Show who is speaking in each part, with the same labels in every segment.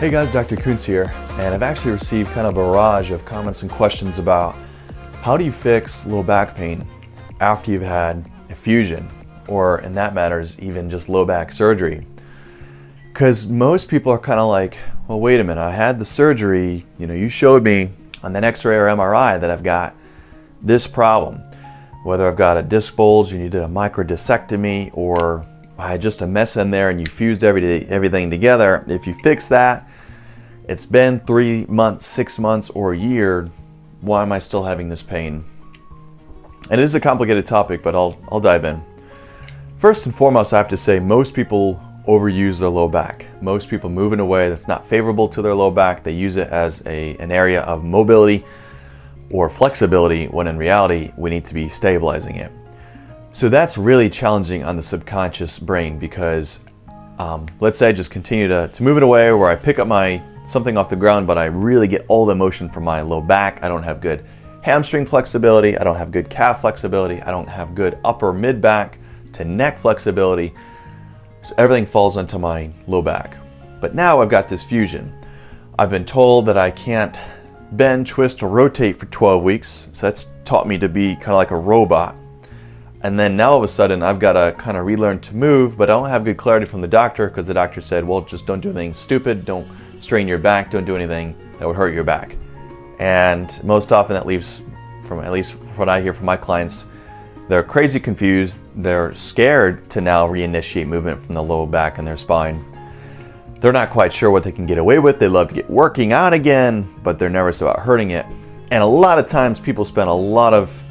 Speaker 1: Hey guys, Dr. Kuntz here, and I've actually received kind of a barrage of comments and questions about how do you fix low back pain after you've had a fusion, or in that matters, even just low back surgery. Because most people are kind of like, well, wait a minute, I had the surgery, you showed me on that X-ray or MRI that I've got this problem. Whether I've got a disc bulge and you did a microdiscectomy, or I had just a mess in there and you fused everything together. If you fix that, it's been 3 months, 6 months, or a year, why am I still having this pain? And it is a complicated topic, but I'll dive in. First and foremost, I have to say most people overuse their low back. Most people move in a way that's not favorable to their low back. They use it as an area of mobility or flexibility, when in reality, we need to be stabilizing it. So that's really challenging on the subconscious brain, because let's say I just continue to move in a way where I pick up something off the ground, but I really get all the motion from my low back. I don't have good hamstring flexibility. I don't have good calf flexibility. I don't have good upper mid back to neck flexibility. So everything falls onto my low back. But now I've got this fusion. I've been told that I can't bend, twist, or rotate for 12 weeks. So that's taught me to be kind of like a robot. And then now all of a sudden I've got to kind of relearn to move, but I don't have good clarity from the doctor, because the doctor said, well, just don't do anything stupid. Don't strain your back. Don't do anything that would hurt your back. And most often that leaves, from at least what I hear from my clients, they're crazy confused. They're scared to now reinitiate movement from the low back and their spine. They're not quite sure what they can get away with. They love to get working out again, but they're nervous about hurting it. And a lot of times people spend a lot of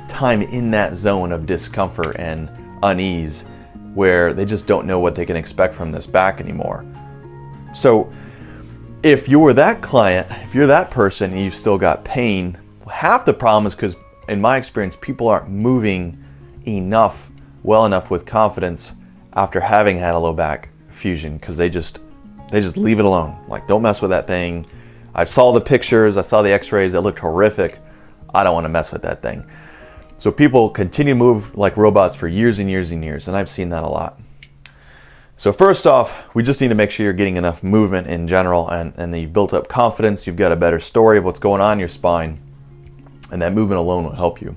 Speaker 1: time in that zone of discomfort and unease, where they just don't know what they can expect from this back anymore. So if you're that client, if you're that person and you've still got pain, half the problem is because, in my experience, people aren't moving well enough with confidence after having had a low back fusion, because they just leave it alone. Like, don't mess with that thing. I saw the pictures, I saw the x-rays, it looked horrific. I don't want to mess with that thing. So people continue to move like robots for years and years and years, and I've seen that a lot. So first off, we just need to make sure you're getting enough movement in general, and that you've built up confidence, you've got a better story of what's going on in your spine, and that movement alone will help you.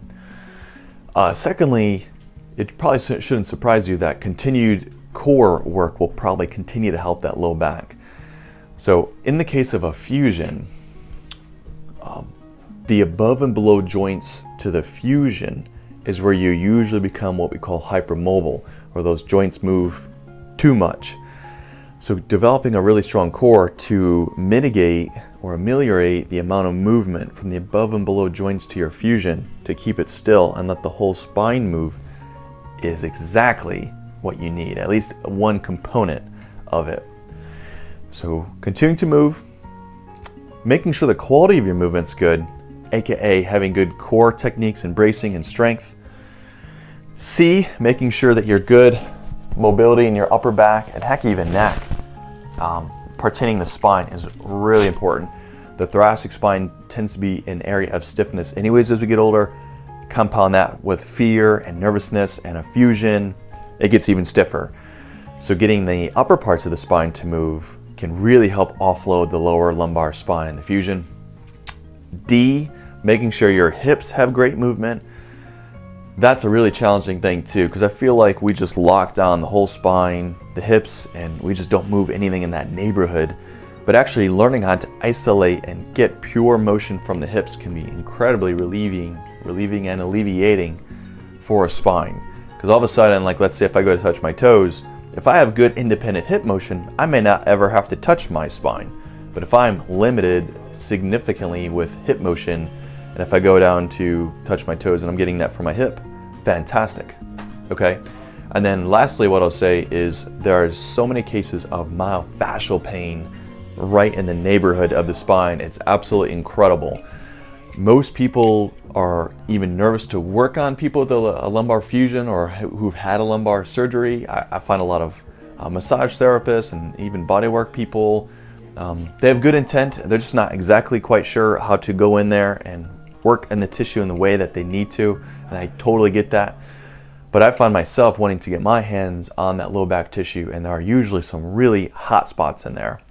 Speaker 1: Secondly, it probably shouldn't surprise you that continued core work will probably continue to help that low back. So in the case of a fusion, the above and below joints to the fusion is where you usually become what we call hypermobile, where those joints move too much. So developing a really strong core to mitigate or ameliorate the amount of movement from the above and below joints to your fusion, to keep it still and let the whole spine move, is exactly what you need, at least one component of it. So continuing to move, making sure the quality of your movement's good, aka having good core techniques and bracing and strength. C, making sure that you're good mobility in your upper back, and heck, even neck. Pertaining the spine is really important. The thoracic spine tends to be an area of stiffness anyways as we get older. Compound that with fear and nervousness and a fusion, it gets even stiffer. So getting the upper parts of the spine to move can really help offload the lower lumbar spine in the fusion. D, making sure your hips have great movement. That's a really challenging thing too, because I feel like we just lock down the whole spine, the hips, and we just don't move anything in that neighborhood. But actually learning how to isolate and get pure motion from the hips can be incredibly relieving and alleviating for a spine. Because all of a sudden, like, let's say if I go to touch my toes, if I have good independent hip motion, I may not ever have to touch my spine. But if I'm limited significantly with hip motion, and if I go down to touch my toes and I'm getting that from my hip, fantastic, okay? And then lastly, what I'll say is there are so many cases of myofascial pain right in the neighborhood of the spine. It's absolutely incredible. Most people are even nervous to work on people with a lumbar fusion or who've had a lumbar surgery. I find a lot of massage therapists and even bodywork people, they have good intent. They're just not exactly quite sure how to go in there and work in the tissue in the way that they need to, and I totally get that. But I find myself wanting to get my hands on that low back tissue, and there are usually some really hot spots in there.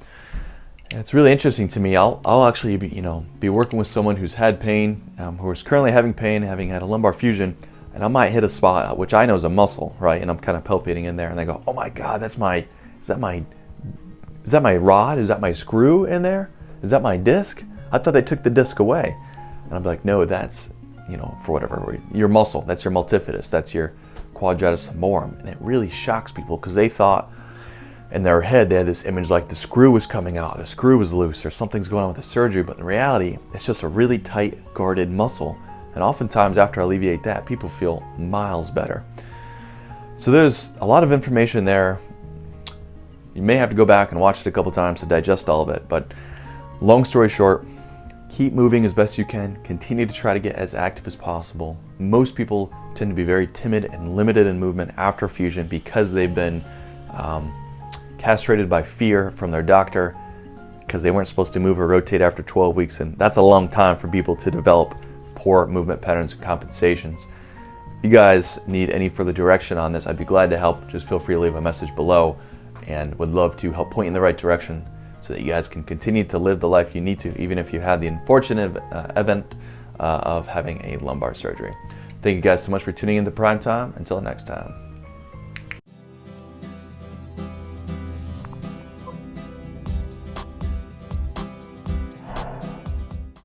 Speaker 1: And it's really interesting to me. I'll actually be working with someone who's had pain, who is currently having pain, having had a lumbar fusion, and I might hit a spot which I know is a muscle, right? And I'm kind of palpating in there, and they go, "Oh my God, is that my rod? Is that my screw in there? Is that my disc? I thought they took the disc away." And I'm like, "No, that's for whatever your muscle. That's your multifidus. That's your quadratus femorum." And it really shocks people because they thought in their head they had this image like the screw was coming out, the screw was loose, or something's going on with the surgery. But in reality, it's just a really tight, guarded muscle. And oftentimes after I alleviate that, people feel miles better. So there's a lot of information there. You may have to go back and watch it a couple times to digest all of it. But long story short, keep moving as best you can. Continue to try to get as active as possible. Most people tend to be very timid and limited in movement after fusion because they've been castrated by fear from their doctor because they weren't supposed to move or rotate after 12 weeks. And that's a long time for people to develop poor movement patterns and compensations. If you guys need any further direction on this, I'd be glad to help. Just feel free to leave a message below, and would love to help point in the right direction so that you guys can continue to live the life you need to, even if you had the unfortunate event of having a lumbar surgery. Thank you guys so much for tuning in to Prime Time. Until next time.